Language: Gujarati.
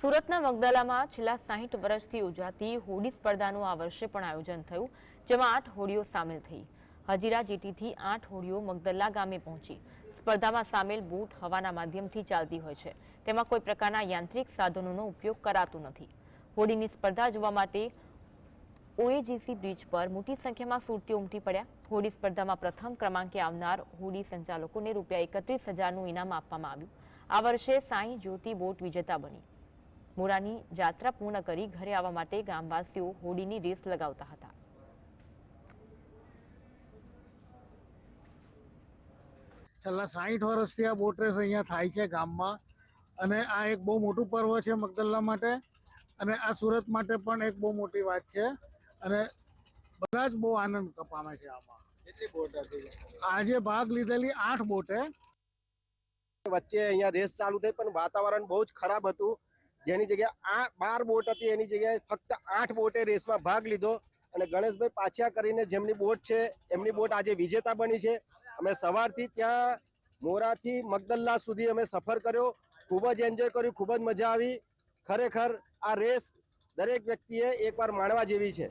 સુરતના મગદલામાં છેલ્લા 60 વર્ષથી યોજાતી હોડી સ્પર્ધાનું આ વર્ષે પણ આયોજન થયું, જેમાં 8 હોડીઓ સામેલ થઈ। હજીરા જેટીથી 8 હોડીઓ મગદલા ગામે પહોંચી। સ્પર્ધામાં સામેલ બોટ હવાના માધ્યમથી ચાલતી હોય છે, તેમાં કોઈ પ્રકારના યાંત્રિક સાધનોનો ઉપયોગ કરાતો નથી। હોડીની સ્પર્ધા જોવા માટે ઓએજીસી બ્રિજ પર મોટી સંખ્યામાં સુરતીઓ ઉમટી પડ્યા। હોડી સ્પર્ધામાં પ્રથમ ક્રમાંકે આવનાર હોડી સંચાલકોને ₹31,000નું ઇનામ આપવામાં આવ્યું। આ વર્ષે સાંઈ જ્યોતિ બોટ વિજેતા બની। મોરાની જાત્રા પૂર્ણ કરી ઘરે આવવા માટે ગામવાસીઓ હોડીની રેસ લગાવતા હતા। છેલ્લા 60 વર્ષથી આ બોટ રેસ અહીંયા થાય છે ગામમાં, અને આ એક બહુ મોટું પર્વ છે મગદલા માટે, અને આ સુરત માટે પણ એક બહુ મોટી વાત છે, અને બધા જ બહુ આનંદ પામે છે આમાં। કેટલી બોટ હતી? આજે ભાગ લીધેલી 8 બોટે। વચ્ચે અહીંયા રેસ ચાલુ થઈ, પણ વાતાવરણ બહુ જ ખરાબ હતું। જેની જગ્યાએ 12 બોટ હતી, એની જગ્યાએ ફક્ત 8 બોટે રેસમાં ભાગ લીધો, અને ગણેશભાઈ પાછા કરીને જેમની બોટ છે એમની બોટ આજે વિજેતા બની છે। અમે સવારથી ત્યાં મોરાથી મગદલા સુધી અમે સફર કર્યો, ખૂબ જ એન્જોય કર્યું, ખૂબ જ મજા આવી। ખરેખર આ રેસ દરેક વ્યક્તિએ એકવાર માણવા જેવી છે।